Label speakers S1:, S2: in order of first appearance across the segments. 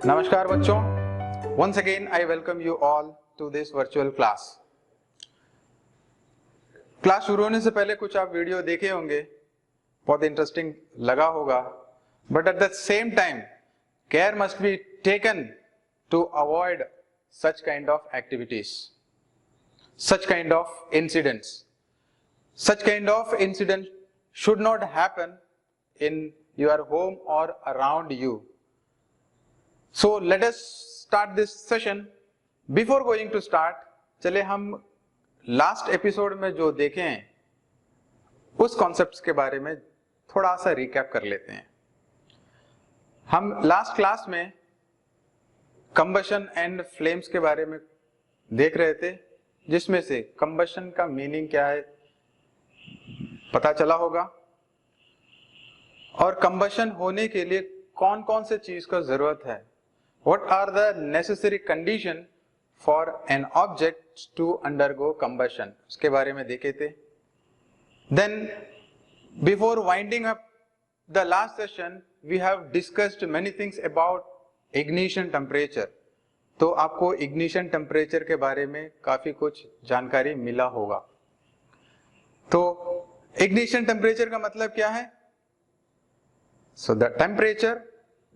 S1: नमस्कार बच्चों, once again I welcome you all to this virtual class. Class शुरू होने से पहले कुछ आप वीडियो देखे होंगे, बहुत इंटरेस्टिंग लगा होगा, but at the same time care must be taken to avoid such kind of activities, such kind of incidents. Such kind of incident should not happen in your home or around you. So let us start this session. Before going to start, चले हम last episode में जो देखे हैं उस concepts के बारे में थोड़ा सा रिकैप कर लेते हैं. हम लास्ट क्लास में कंबशन एंड फ्लेम्स के बारे में देख रहे थे, जिसमें से कंबशन का मीनिंग क्या है पता चला होगा, और कंबशन होने के लिए कौन कौन से चीज का जरूरत है. What are the necessary condition for an object to undergo combustion? उसके बारे में देखे थे. Then before winding up the last session, we have discussed many things about ignition temperature. तो आपको ignition temperature के बारे में काफी कुछ जानकारी मिला होगा. तो ignition temperature का मतलब क्या है? So the temperature,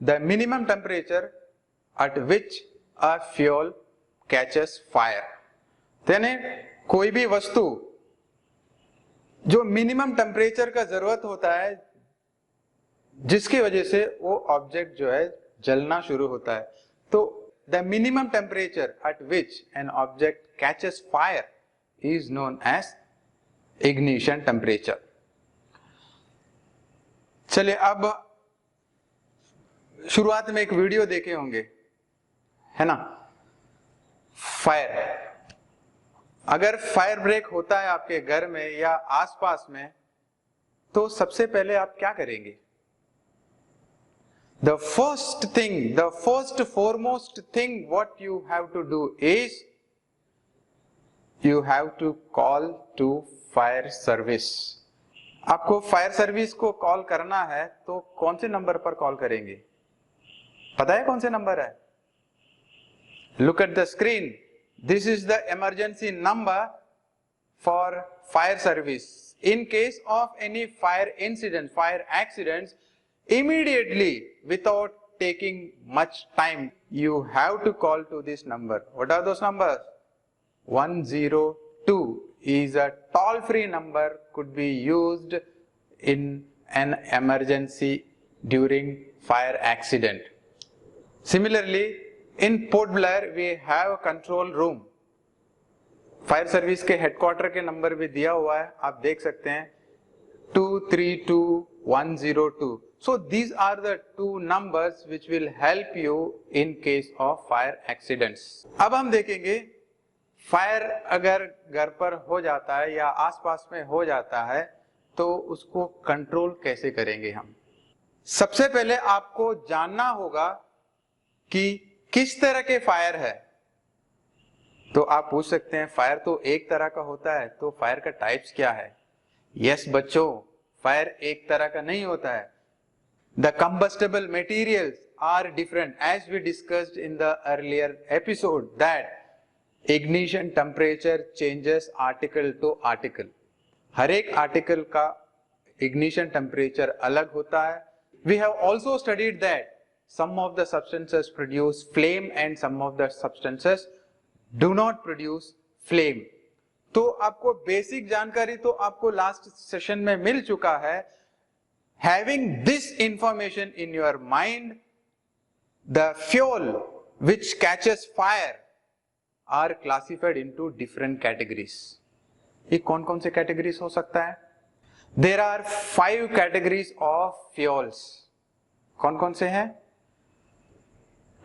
S1: the minimum temperature at which a fuel catches fire. यानी कोई भी वस्तु जो मिनिमम टेम्परेचर का जरूरत होता है जिसकी वजह से वो ऑब्जेक्ट जो है जलना शुरू होता है. तो the minimum temperature at which an object catches fire is known as ignition temperature. चलिए, अब शुरुआत में एक वीडियो देखे होंगे, है ना, फायर. अगर फायर ब्रेक होता है आपके घर में या आसपास में, तो सबसे पहले आप क्या करेंगे? The first thing, the first foremost thing what you have to do is you have to call to fire service. आपको फायर सर्विस को कॉल करना है तो कौन से नंबर पर कॉल करेंगे? पता है कौन से नंबर है? Look at the screen. This is the emergency number for fire service. In case of any fire incident, fire accidents, immediately without taking much time, you have to call to this number. What are those numbers? 102 is a toll-free number, could be used in an emergency during fire accident. Similarly, in Port Blair we have a control room. Fire service के headquarter के number भी दिया हुआ है, आप देख सकते हैं 232102. So these are the two numbers which will help you in case of fire accidents. अब हम देखेंगे फायर अगर घर पर हो जाता है या आसपास में हो जाता है तो उसको कंट्रोल कैसे करेंगे हम. सबसे पहले आपको जानना होगा कि किस तरह के फायर है. तो आप पूछ सकते हैं फायर तो एक तरह का होता है, तो फायर का टाइप्स क्या है? यस बच्चों, फायर एक तरह का नहीं होता है. The combustible materials are different as we discussed in the earlier episode that ignition temperature changes article to article. हर एक आर्टिकल का इग्निशन टेम्परेचर अलग होता है. We have also studied that some of the substances produce flame and some of the substances do not produce flame. तो आपको basic जानकारी तो आपको लास्ट सेशन में मिल चुका है. Having this information in your mind, the fuel which catches fire are classified into different categories. ये कौन कौन से कैटेगरीज हो सकता है? There are 5 categories of fuels. कौन कौन से हैं?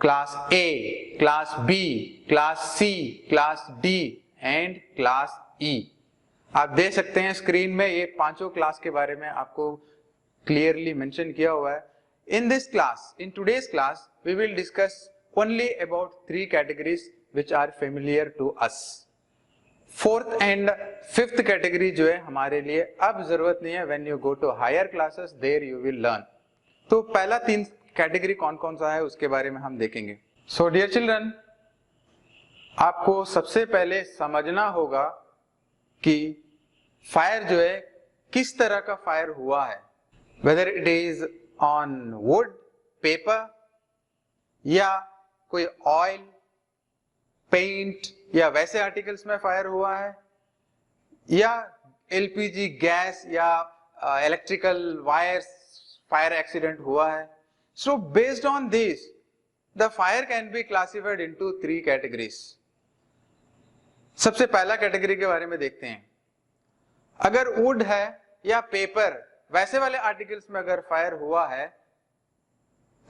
S1: Class A, class B, class C, class D and class E. आप देख सकते हैं स्क्रीन में ये पांचों क्लास के बारे में आपको क्लियरली मेंशन किया हुआ है. In this class, in today's class, we will discuss only about 3 categories which are familiar to us. 4th and 5th category जो है हमारे लिए अब जरूरत नहीं है. When you go to higher classes there you will learn. तो पहला 3 कैटेगरी कौन कौन सा है उसके बारे में हम देखेंगे। सो डियर चिल्ड्रन, आपको सबसे पहले समझना होगा कि फायर जो है किस तरह का फायर हुआ है, whether it is on would, paper, या कोई ऑयल, पेंट या वैसे आर्टिकल्स में फायर हुआ है, या एलपीजी गैस या इलेक्ट्रिकल वायर्स फायर एक्सीडेंट हुआ है। So based on this the fire can be classified into 3 categories. सबसे पहला कैटेगरी के बारे में देखते हैं। अगर वुड है या पेपर वैसे वाले आर्टिकल्स में अगर फायर हुआ है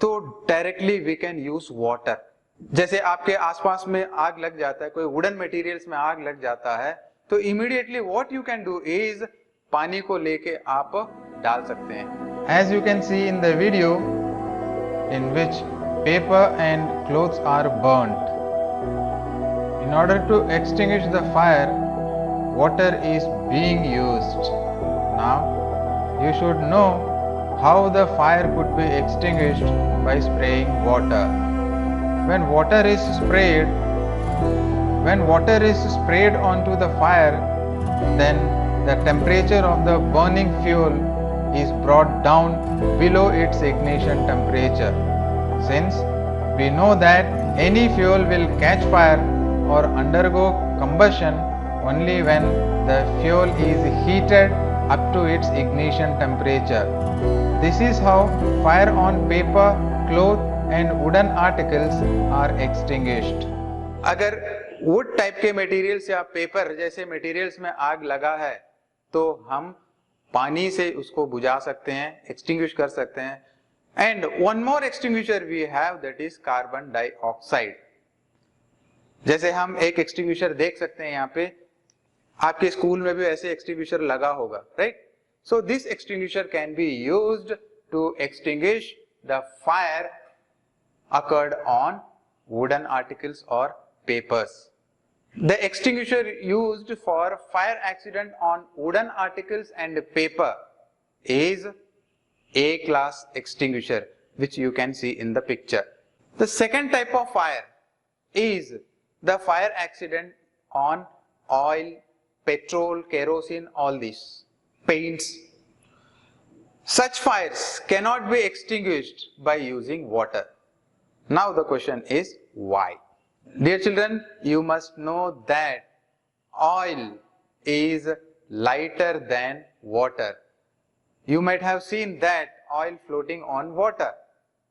S1: तो directly we can use water. जैसे आपके आसपास में आग लग जाता है, कोई वुडन मटेरियल्स में आग लग जाता है, तो immediately what you can do is पानी को लेके आप डाल सकते हैं। As you can see in the video in which paper and clothes are burned. In order to extinguish the fire, water is being used. Now, you should know how the fire could be extinguished by spraying water. When water is sprayed onto the fire, then the temperature of the burning fuel is brought down below its ignition temperature. Since we know that any fuel will catch fire or undergo combustion only when the fuel is heated up to its ignition temperature. This is how fire on paper, cloth and wooden articles are extinguished. अगर would type के materials या paper जैसे materials में आग लगा है तो हम पानी से उसको बुझा सकते हैं, एक्सटिंग्विश कर सकते हैं। And one more extinguisher we have, that is carbon dioxide. जैसे हम एक एक्सटिंग्विशर देख सकते हैं यहाँ पे, आपके स्कूल में भी ऐसे एक्सटिंग्विशर लगा होगा, right? So this extinguisher can be used to extinguish the fire occurred on wooden articles और papers. The extinguisher used for fire accident on wooden articles and paper is A-class extinguisher, which you can see in the picture. The second type of fire is the fire accident on oil, petrol, kerosene, all these, paints. Such fires cannot be extinguished by using water. Now the question is why? Dear children, you must know that oil is lighter than water. You might have seen that oil floating on water.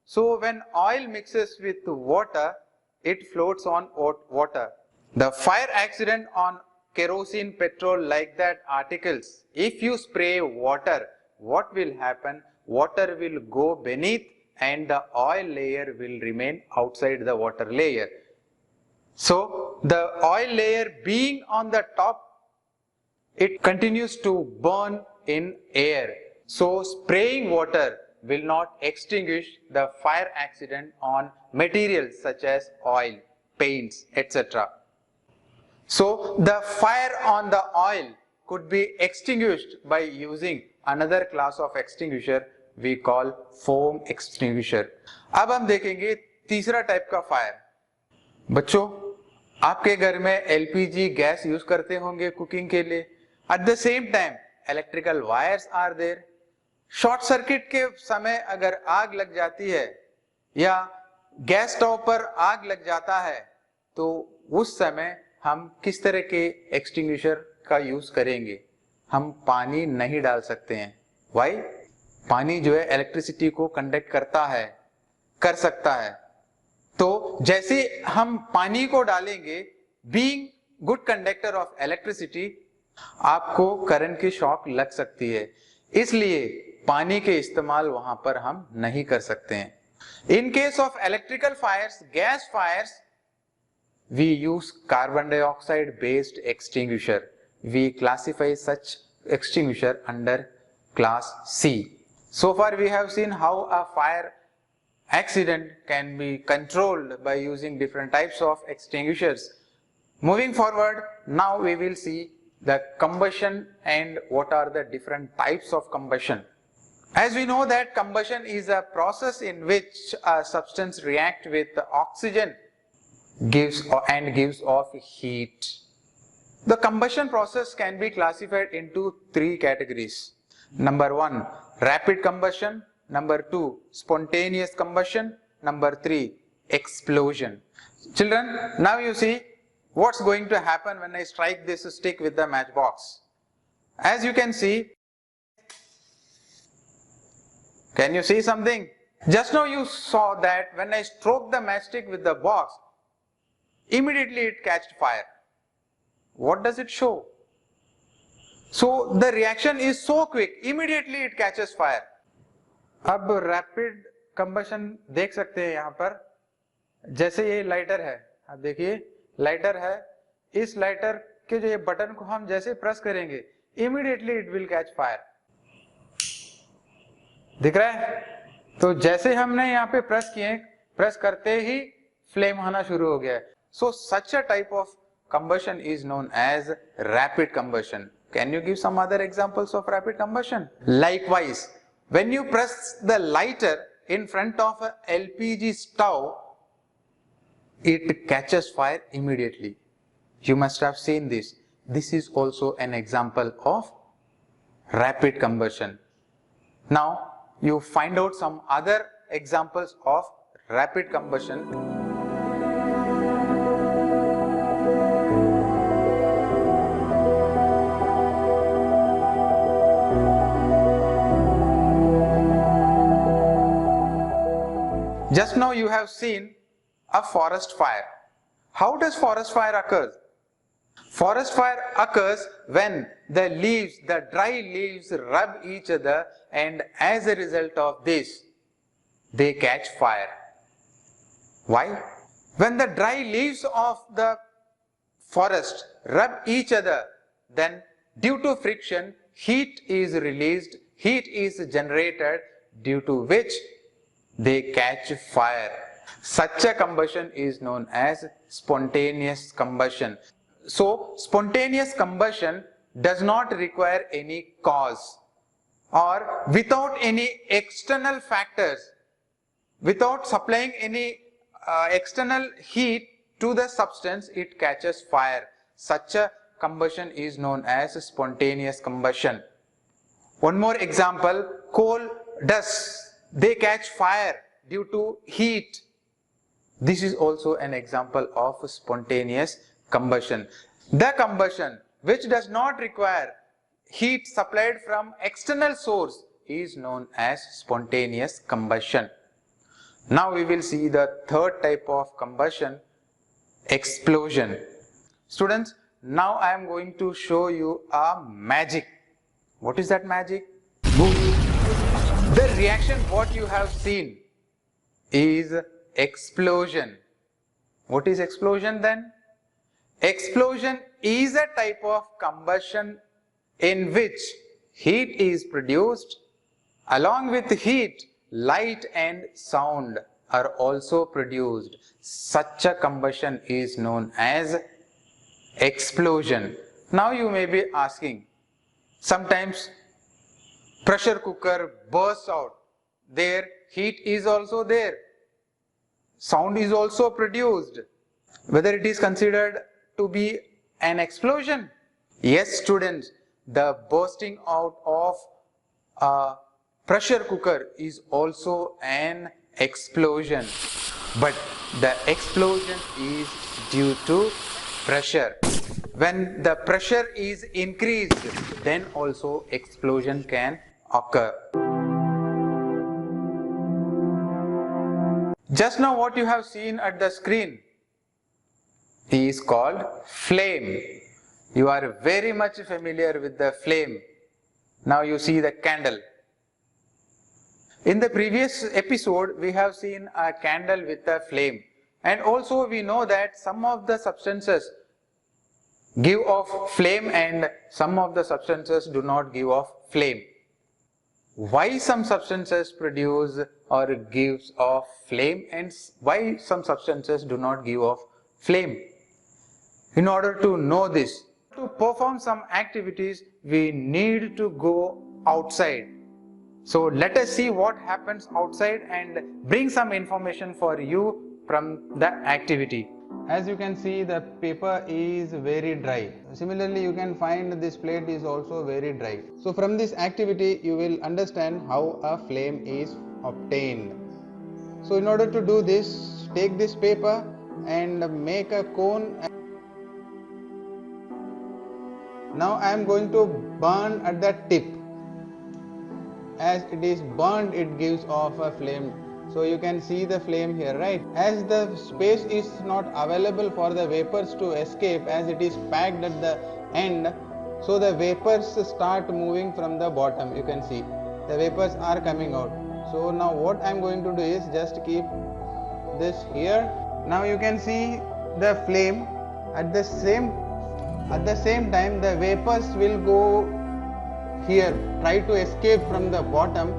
S1: So when oil mixes with water, it floats on water. The fire accident on kerosene, petrol, like that articles, if you spray water, what will happen? Water will go beneath and the oil layer will remain outside the water layer. So the oil layer being on the top, it continues to burn in air. So spraying water will not extinguish the fire accident on materials such as oil, paints, etc. So the fire on the oil could be extinguished by using another class of extinguisher we call foam extinguisher. अब हम देखेंगे तीसरा type का fire. बच्चों, आपके घर में LPG gas use करते होंगे कुकिंग के लिए। At the same time electrical wires are there. Short circuit के समय अगर आग लग जाती है या गैस स्टोव पर आग लग जाता है तो उस समय हम किस तरह के एक्सटिंग्विशर का यूज करेंगे? हम पानी नहीं डाल सकते हैं। वाई? पानी जो है इलेक्ट्रिसिटी को कंडक्ट करता है, कर सकता है। तो जैसे हम पानी को डालेंगे, being good conductor of electricity, आपको करंट की शॉक लग सकती है, इसलिए पानी के इस्तेमाल वहां पर हम नहीं कर सकते हैं। In case of electrical fires, gas fires, we use carbon dioxide based extinguisher. We classify such extinguisher under class C. So far we have seen how a fire accident can be controlled by using different types of extinguishers. Moving forward, now we will see the combustion and what are the different types of combustion. As we know that combustion is a process in which a substance reacts with oxygen gives off heat. The combustion process can be classified into three categories. Number 1, rapid combustion. Number 2, spontaneous combustion. Number 3, explosion. Children, now you see what's going to happen when I strike this stick with the matchbox. As you can see, can you see something? Just now you saw that when I stroked the matchstick with the box, immediately it catched fire. What does it show? So the reaction is so quick, immediately it catches fire. अब rapid combustion देख सकते हैं यहाँ पर, जैसे ये lighter है, आप देखिए लाइटर है, इस लाइटर के जो ये बटन को हम जैसे प्रेस करेंगे, immediately it will catch fire. दिख रहा है? तो जैसे हमने यहाँ पे प्रेस किए, प्रेस करते ही फ्लेम आना शुरू हो गया है. So such a type of combustion is known as rapid combustion. Can you give some other examples of rapid combustion? Likewise, when you press the lighter in front of a LPG stove, it catches fire immediately. You must have seen this. This is also an example of rapid combustion. Now, you find out some other examples of rapid combustion. Just now you have seen a forest fire. How does forest fire occur? Forest fire occurs when the leaves, the dry leaves rub each other, and as a result of this, they catch fire. Why? When the dry leaves of the forest rub each other, then due to friction, heat is released, heat is generated, due to which they catch fire. Such a combustion is known as spontaneous combustion. So, spontaneous combustion does not require any cause, or without any external factors, without supplying any external heat to the substance, it catches fire. Such a combustion is known as spontaneous combustion. One more example, coal dust, they catch fire due to heat. This is also an example of spontaneous combustion. The combustion which does not require heat supplied from external source is known as spontaneous combustion. Now we will see the third type of combustion, explosion. Students, now I am going to show you a magic. What is that magic? The reaction what you have seen is explosion. What is explosion then? Explosion is a type of combustion in which heat is produced. Along with heat, light and sound are also produced. Such a combustion is known as explosion. Now you may be asking, sometimes pressure cooker bursts out, there heat is also there, sound is also produced, whether it is considered to be an explosion? Yes, students, the bursting out of a pressure cooker is also an explosion, but the explosion is due to pressure. When the pressure is increased, then also explosion can occur. Just now what you have seen at the screen is called flame. You are very much familiar with the flame. Now you see the candle. In the previous episode, we have seen a candle with a flame, and also we know that some of the substances give off flame and some of the substances do not give off flame. Why some substances produce or gives off flame and why some substances do not give off flame? In order to know this, to perform some activities, we need to go outside. So let us see what happens outside and bring some information for you from the activity.
S2: As you can see, the paper is very dry. Similarly, you can find this plate is also very dry. So from this activity, you will understand how a flame is obtained. So in order to do this, take this paper and make a cone. Now I am going to burn at the tip. As it is burned, it gives off a flame. So you can see the flame here, right? As the space is not available for the vapors to escape, as it is packed at the end, so the vapors start moving from the bottom. You can see the vapors are coming out. So now what I am going to do is just keep this here. Now you can see the flame. At the same time, the vapors will go here, try to escape from the bottom.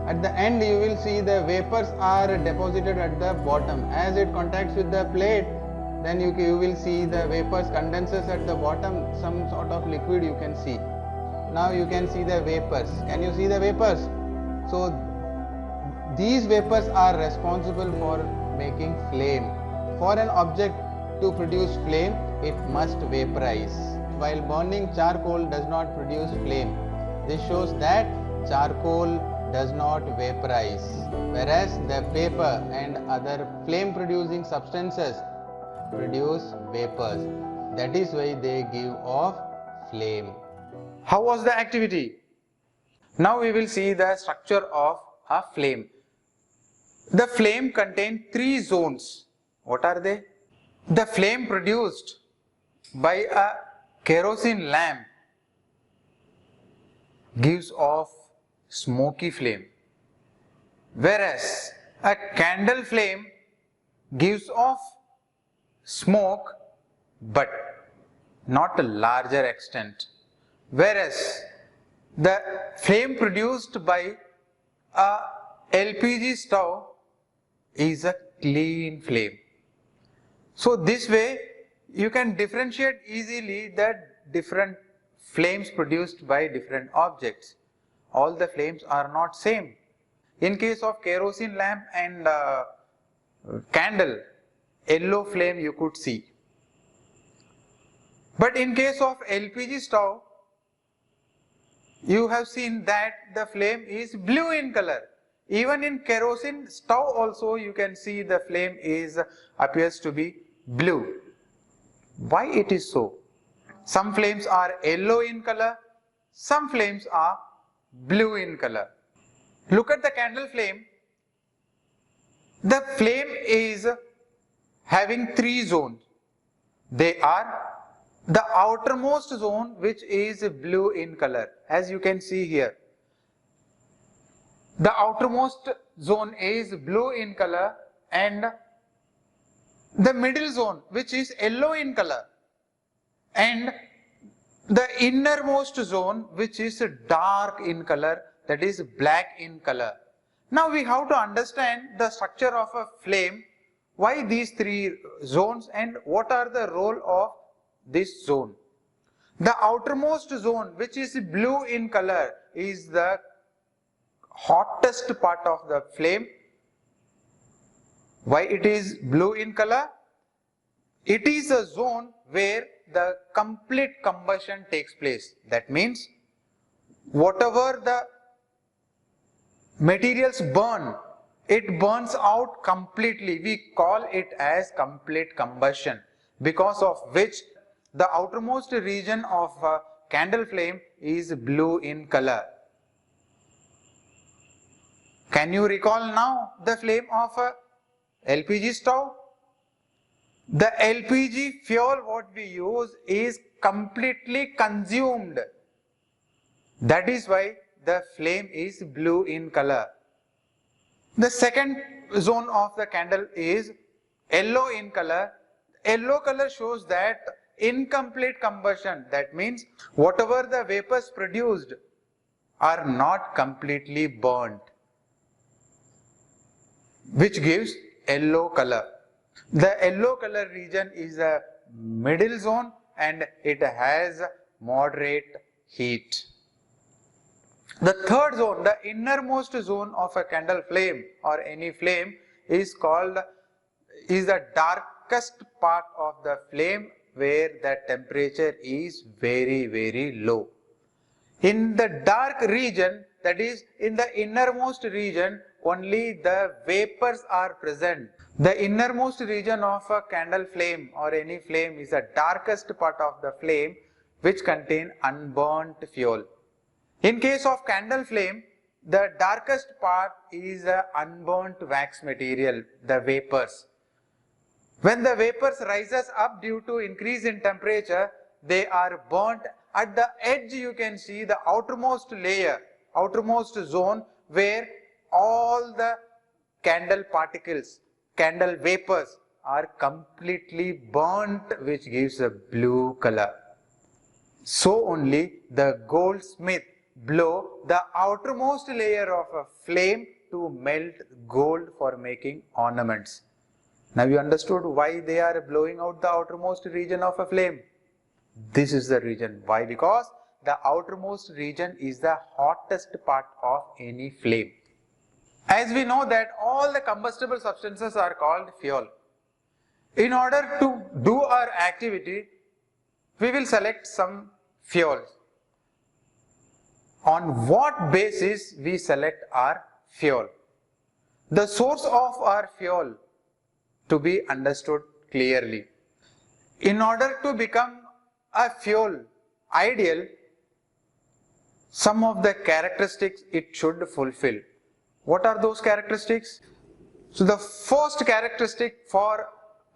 S2: At the end, you will see the vapors are deposited at the bottom. As it contacts with the plate, then you will see the vapors condenses at the bottom, some sort of liquid you can see. Now you can see the vapors. Can you see the vapors? So these vapors are responsible for making flame. For an object to produce flame, it must vaporize. While burning charcoal does not produce flame. This shows that charcoal does not vaporize, whereas the paper and other flame producing substances produce vapors. That is why they give off flame.
S1: How was the activity? Now we will see the structure of a flame. The flame contains 3 zones. What are they? The flame produced by a kerosene lamp gives off smoky flame, whereas a candle flame gives off smoke but not a larger extent, whereas the flame produced by a LPG stove is a clean flame. So this way you can differentiate easily that different flames produced by different objects. All the flames are not same. In case of kerosene lamp and candle, yellow flame you could see. But in case of LPG stove, you have seen that the flame is blue in color. Even in kerosene stove also you can see the flame appears to be blue. Why it is so? Some flames are yellow in color, some flames are blue in color. Look at the candle flame. The flame is having 3 zones. They are the outermost zone, which is blue in color, as you can see here. The outermost zone is blue in color, and the middle zone, which is yellow in color, and the innermost zone, which is dark in color, that is black in color. Now we have to understand the structure of a flame, why these 3 zones and what are the role of this zone. The outermost zone, which is blue in color, is the hottest part of the flame. Why it is blue in color? It is a zone where the complete combustion takes place. That means whatever the materials burn, it burns out completely. We call it as complete combustion, because of which the outermost region of a candle flame is blue in color. Can you recall now the flame of a LPG stove? The LPG fuel what we use is completely consumed. That is why the flame is blue in color. The second zone of the candle is yellow in color. Yellow color shows that incomplete combustion. That means whatever the vapors produced are not completely burnt, which gives yellow color. The yellow color region is a middle zone and it has moderate heat. The third zone, the innermost zone of a candle flame or any flame is the darkest part of the flame where the temperature is very, very low. In the dark region, that is in the innermost region, only the vapors are present. The innermost region of a candle flame or any flame is the darkest part of the flame which contain unburnt fuel. In case of candle flame, the darkest part is the unburnt wax material, the vapors. When the vapors rises up due to increase in temperature, they are burnt. At the edge you can see the outermost layer, outermost zone where all the candle particles, candle vapors are completely burnt, which gives a blue color. So only the goldsmith blow the outermost layer of a flame to melt gold for making ornaments. Now you understood why they are blowing out the outermost region of a flame. This is the reason. Why? Because the outermost region is the hottest part of any flame. As we know that all the combustible substances are called fuel. In order to do our activity, we will select some fuels. On what basis we select our fuel? The source of our fuel to be understood clearly. In order to become a fuel ideal, some of the characteristics it should fulfill. What are those characteristics? So the first characteristic for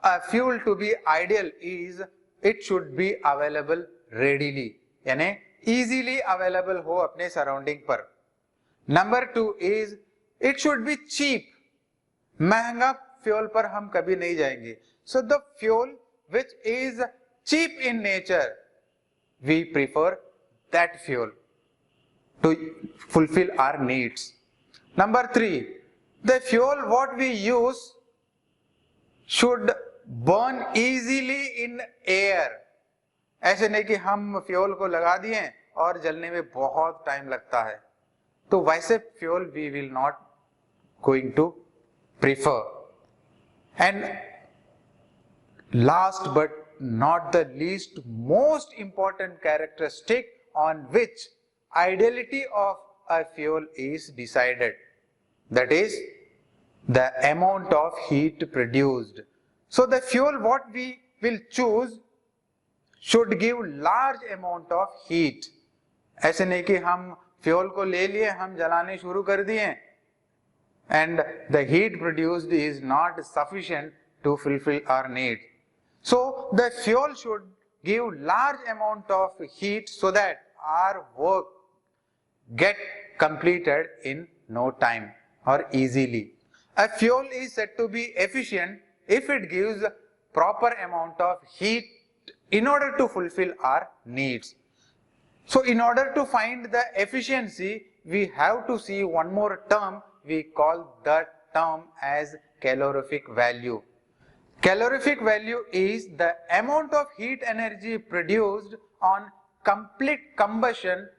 S1: a fuel to be ideal is it should be available readily, यानी easily available हो अपने surrounding पर. Number 2 is it should be cheap. महंगा fuel पर हम कभी नहीं जाएंगे. So the fuel which is cheap in nature, we prefer that fuel to fulfill our needs. Number 3, the fuel what we use should burn easily in air. ऐसे नहीं कि हम फ्यूल को लगा दिए और जलने में बहुत टाइम लगता है, तो वैसे fuel we will not going to prefer. And last but not the least, most important characteristic on which ideality of a fuel is decided, that is the amount of heat produced. So the fuel what we will choose should give large amount of heat. ऐसे नहीं कि हम fuel को ले लिए, हम जलाने शुरू कर दिए and the heat produced is not sufficient to fulfill our need. So the fuel should give large amount of heat so that our work get completed in no time or easily. A fuel is said to be efficient if it gives proper amount of heat in order to fulfill our needs. So in order to find the efficiency, we have to see one more term. We call that term as calorific value. Calorific value is the amount of heat energy produced on complete combustion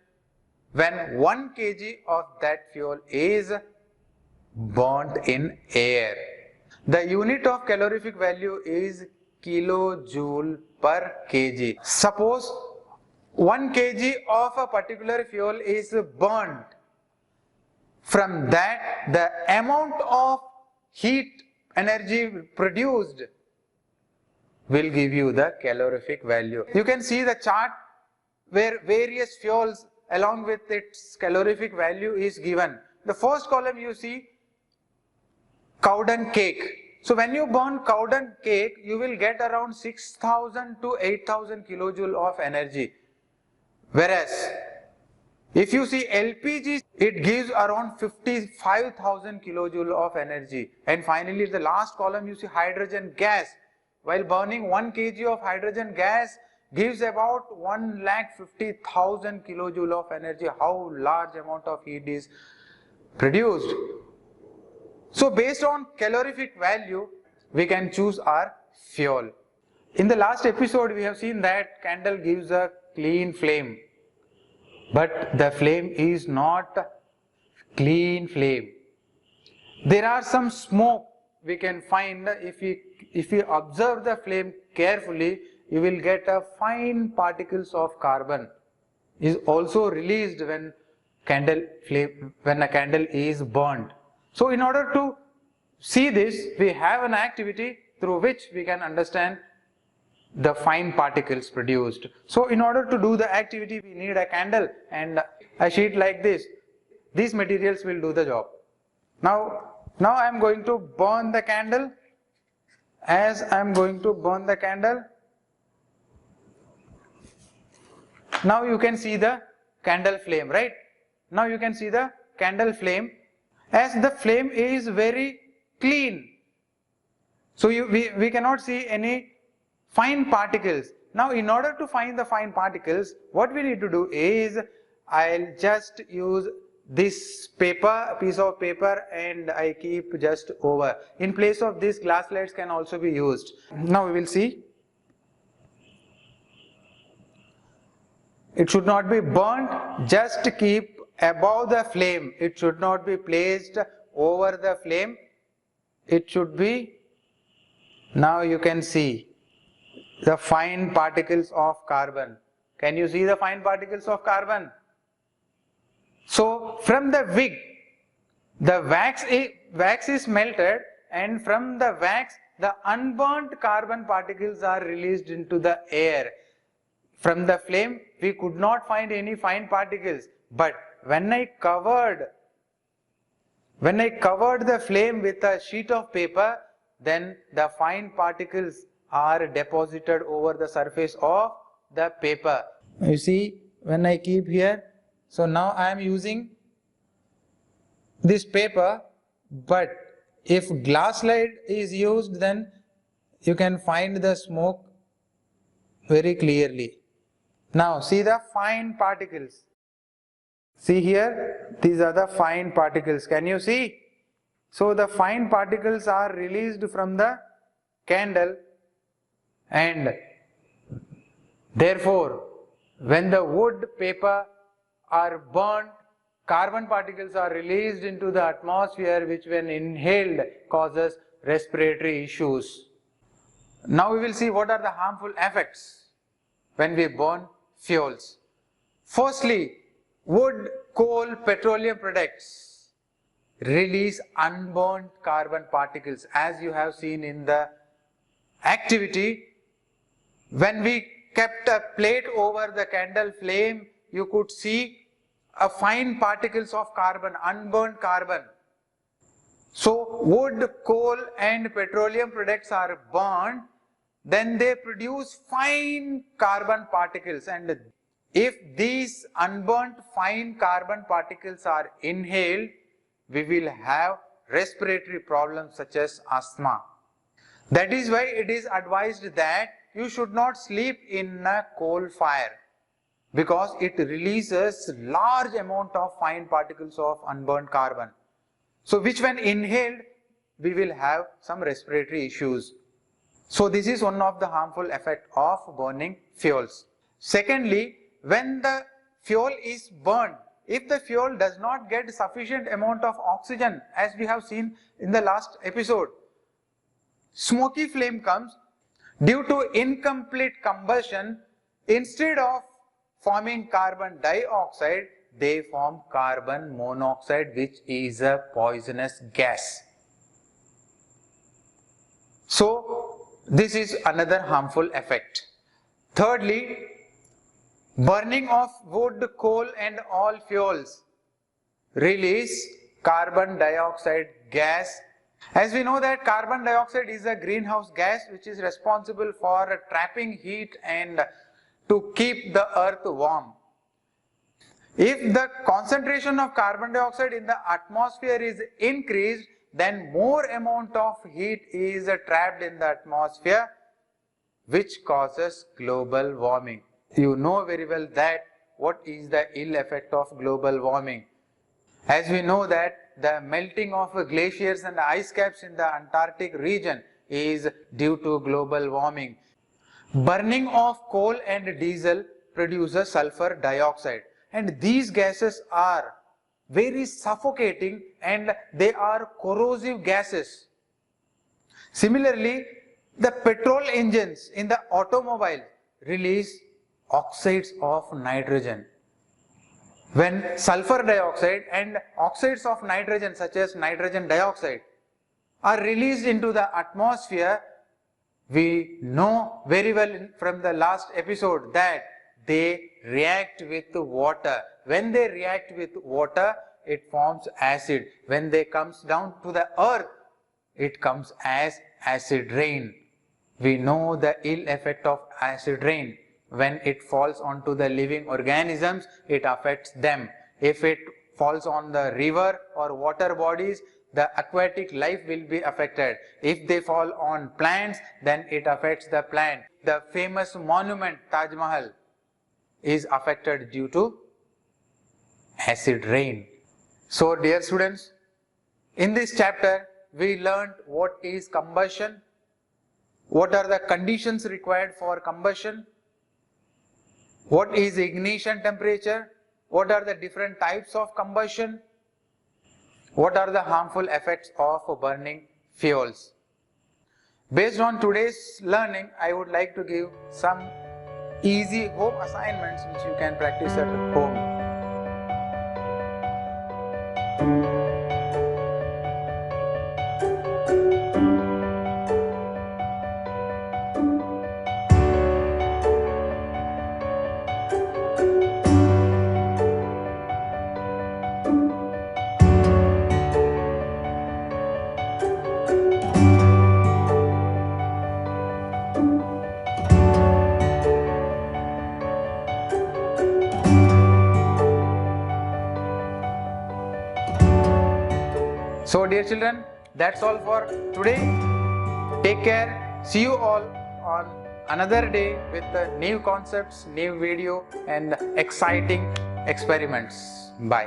S1: when 1 kg of that fuel is burnt in air. The unit of calorific value is kilojoule per kg. Suppose 1 kg of a particular fuel is burnt. From that, the amount of heat energy produced will give you the calorific value. You can see the chart where various fuels along with its calorific value is given. The first column you see cow dung cake. So when you burn cow dung cake, you will get around 6,000 to 8,000 kilojoule of energy. Whereas if you see LPG, it gives around 55,000 kilojoule of energy. And finally, the last column you see hydrogen gas. While burning 1 kg of hydrogen gas gives about 1,50,000 kilojoule of energy. How large amount of heat is produced. So based on calorific value, we can choose our fuel. In the last episode, we have seen that candle gives a clean flame. but the flame is not clean flame. There are some smoke we can find. If we observe the flame carefully, you will get a fine particles of carbon is also released when a candle is burned. So in order to see this, we have an activity through which we can understand the fine particles produced. So in order to do the activity, we need a candle and a sheet like this. These materials will do the job. Now I am going to burn the candle. As I am going to burn the candle, now you can see the candle flame, right? Now you can see the candle flame, as the flame is very clean. So we cannot see any fine particles. Now in order to find the fine particles, what we need to do is, I'll just use this piece of paper, and I keep just over. In place of this, glass slides can also be used. Now we will see. It should not be burnt, just keep above the flame. It should not be placed over the flame. It should be, now you can see the fine particles of carbon. Can you see the fine particles of carbon? So from the wick, the wax is melted, and from the wax, the unburnt carbon particles are released into the air. From the flame, we could not find any fine particles, but when I covered the flame with a sheet of paper, then the fine particles are deposited over the surface of the paper. You see, when I keep here, so now I am using this paper, but if glass slide is used, then you can find the smoke very clearly. Now see the fine particles. See here, these are the fine particles. Can you see? So the fine particles are released from the candle, and therefore when the wood, paper are burnt, carbon particles are released into the atmosphere, which when inhaled causes respiratory issues. Now we will see what are the harmful effects when we burn fuels. Firstly, wood, coal, petroleum products release unburnt carbon particles. As you have seen in the activity, when we kept a plate over the candle flame, you could see a fine particles of carbon, unburnt carbon. So wood, coal and petroleum products are burned, then they produce fine carbon particles, and if these unburnt fine carbon particles are inhaled, we will have respiratory problems such as asthma. That is why it is advised that you should not sleep in a coal fire, because it releases large amount of fine particles of unburnt carbon. So which when inhaled, we will have some respiratory issues. So this is one of the harmful effect of burning fuels. Secondly, when the fuel is burned, if the fuel does not get sufficient amount of oxygen, as we have seen in the last episode, smoky flame comes. Due to incomplete combustion, instead of forming carbon dioxide, they form carbon monoxide, which is a poisonous gas. So this is another harmful effect. Thirdly, burning of wood, coal and all fuels release carbon dioxide gas. As we know that carbon dioxide is a greenhouse gas which is responsible for trapping heat and to keep the earth warm. If the concentration of carbon dioxide in the atmosphere is increased, then more amount of heat is trapped in the atmosphere, which causes global warming. You know very well that what is the ill effect of global warming. As we know that the melting of glaciers and ice caps in the Antarctic region is due to global warming. Burning of coal and diesel produces sulfur dioxide. and these gases are very suffocating and they are corrosive gases. Similarly, the petrol engines in the automobile release oxides of nitrogen. When sulfur dioxide and oxides of nitrogen such as nitrogen dioxide are released into the atmosphere, we know very well from the last episode that they react with water. When they react with water, it forms acid. When they comes down to the earth, it comes as acid rain. We know the ill effect of acid rain. When it falls onto the living organisms, it affects them. If it falls on the river or water bodies, the aquatic life will be affected. If they fall on plants, then it affects the plant. The famous monument Taj Mahal is affected due to acid rain. So dear students, in this chapter we learned what is combustion, what are the conditions required for combustion, what is ignition temperature, what are the different types of combustion, what are the harmful effects of burning fuels. Based on today's learning, I would like to give some easy home assignments which you can practice at home. So dear children, that's all for today. Take care. See you all on another day with new concepts, new video and exciting experiments. Bye.